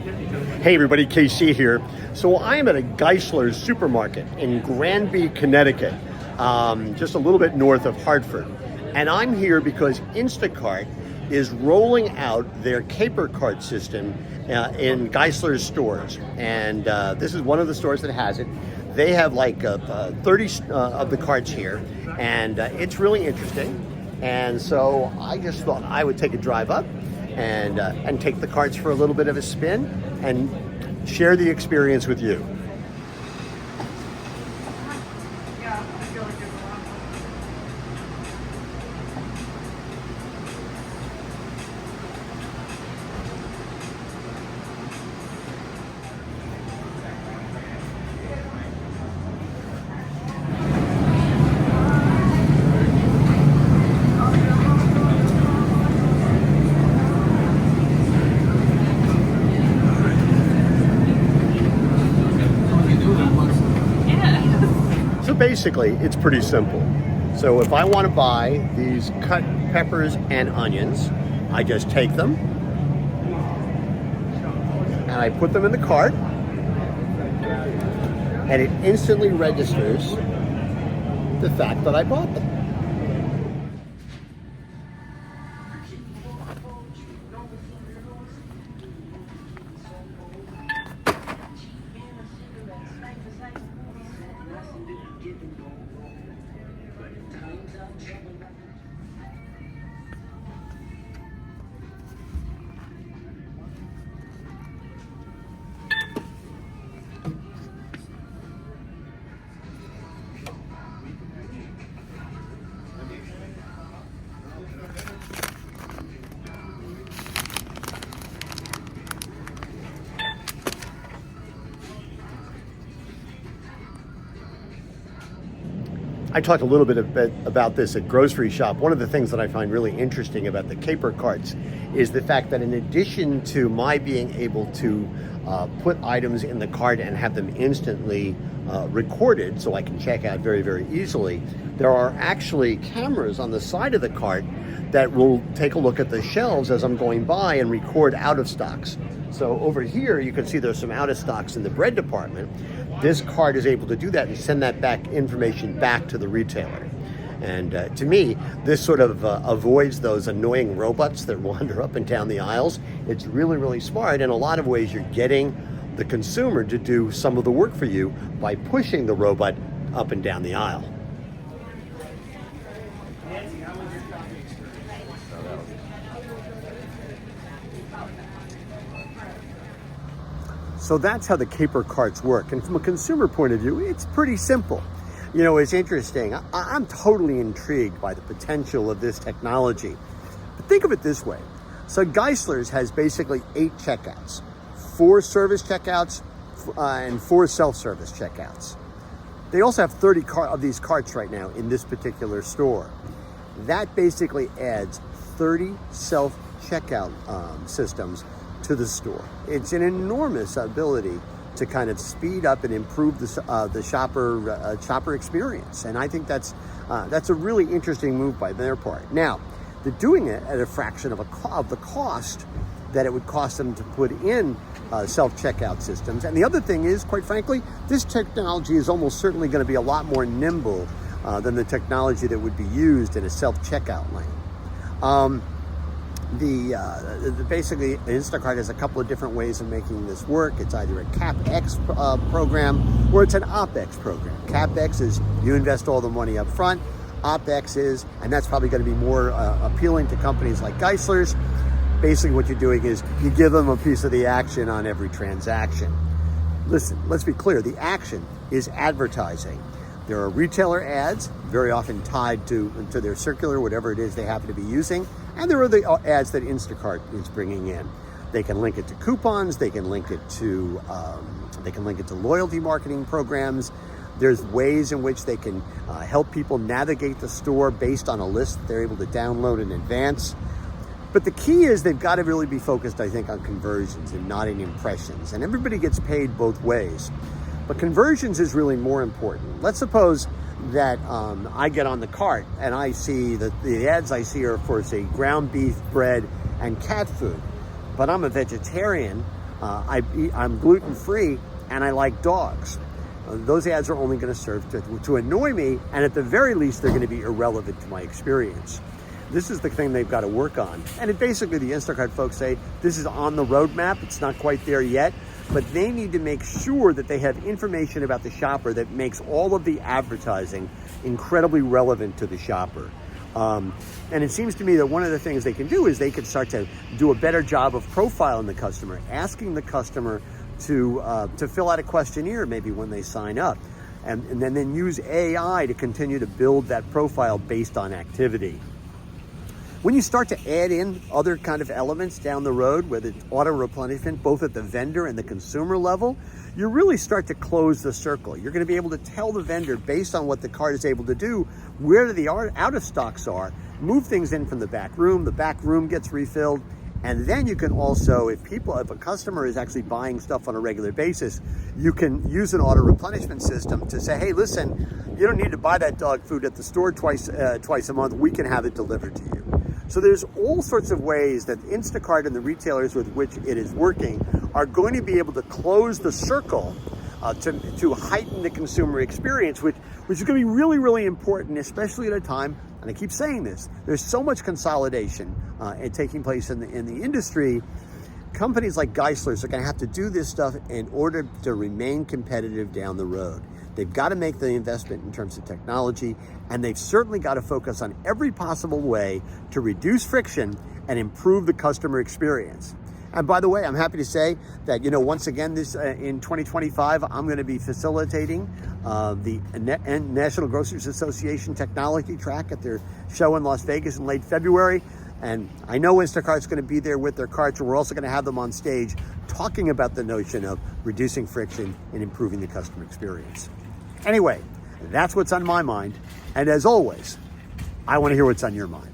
Hey everybody, KC here. So I am at a Geissler supermarket in Granby, Connecticut, just a little bit north of Hartford. And I'm here because Instacart is rolling out their caper cart system in Geissler's stores. And this is one of the stores that has it. They have like 30 of the carts here, and it's really interesting. And so I just thought I would take a drive up and take the carts for a little bit of a spin and share the experience with you. So basically, it's pretty simple. So if I want to buy these cut peppers and onions, I just take them and I put them in the cart, and it instantly registers the fact that I bought them. I talked a little bit about this at Grocery Shop. One of the things that I find really interesting about the caper carts is the fact that in addition to my being able to put items in the cart and have them instantly recorded so I can check out very, very easily, there are actually cameras on the side of the cart that will take a look at the shelves as I'm going by and record out of stocks. So over here, you can see there's some out of stocks in the bread department. This cart is able to do that and send that information back to the retailer. And to me, this sort of avoids those annoying robots that wander up and down the aisles. It's really, really smart. In a lot of ways, you're getting the consumer to do some of the work for you by pushing the robot up and down the aisle. So that's how the caper carts work. And from a consumer point of view, it's pretty simple. You know, it's interesting. I'm totally intrigued by the potential of this technology. But think of it this way. So Geissler's has basically 8 checkouts, 4 service checkouts and 4 self-service checkouts. They also have 30 of these carts right now in this particular store. That basically adds 30 self-checkout systems to the store. It's an enormous ability to kind of speed up and improve the shopper experience, and I think that's a really interesting move by their part. Now, they're doing it at a fraction of the cost that it would cost them to put in self-checkout systems. And the other thing is, quite frankly, this technology is almost certainly going to be a lot more nimble than the technology that would be used in a self-checkout lane. Basically, Instacart has a couple of different ways of making this work. It's either a CapEx program or it's an OpEx program. CapEx is you invest all the money up front. OpEx is, and that's probably going to be more appealing to companies like Geissler's. Basically, what you're doing is you give them a piece of the action on every transaction. Listen, let's be clear. The action is advertising. There are retailer ads, very often tied to their circular, whatever it is they happen to be using. And there are the ads that Instacart is bringing in. They can link it to coupons. They can link it to loyalty marketing programs. There's ways in which they can help people navigate the store based on a list that they're able to download in advance. But the key is they've got to really be focused, I think, on conversions and not in impressions. And everybody gets paid both ways. But conversions is really more important. Let's suppose that I get on the cart and I see that the ads I see are for, say, ground beef, bread, and cat food. But I'm a vegetarian I'm gluten-free and I like dogs. Those ads are only going to serve to annoy me, and at the very least, they're going to be irrelevant to my experience. This is the thing they've got to work on. And basically, the Instacart folks say this is on the roadmap. It's not quite there yet, but they need to make sure that they have information about the shopper that makes all of the advertising incredibly relevant to the shopper. And it seems to me that one of the things they can do is they can start to do a better job of profiling the customer, asking the customer to fill out a questionnaire maybe when they sign up, and then use AI to continue to build that profile based on activity. When you start to add in other kind of elements down the road, whether it's auto replenishment, both at the vendor and the consumer level, you really start to close the circle. You're going to be able to tell the vendor, based on what the cart is able to do, where the out of stocks are, move things in from the back room gets refilled. And then you can also, if a customer is actually buying stuff on a regular basis, you can use an auto replenishment system to say, hey, listen, you don't need to buy that dog food at the store twice a month. We can have it delivered to you. So there's all sorts of ways that Instacart and the retailers with which it is working are going to be able to close the circle to heighten the consumer experience, which is going to be really, really important, especially at a time, and I keep saying this, there's so much consolidation taking place in the industry. Companies like Geissler are going to have to do this stuff in order to remain competitive down the road. They've got to make the investment in terms of technology, and they've certainly got to focus on every possible way to reduce friction and improve the customer experience. And by the way, I'm happy to say that, once again, this in 2025, I'm going to be facilitating the National Grocers Association Technology Track at their show in Las Vegas in late February. And I know Instacart's going to be there with their carts, and we're also going to have them on stage talking about the notion of reducing friction and improving the customer experience. Anyway, that's what's on my mind. And as always, I want to hear what's on your mind.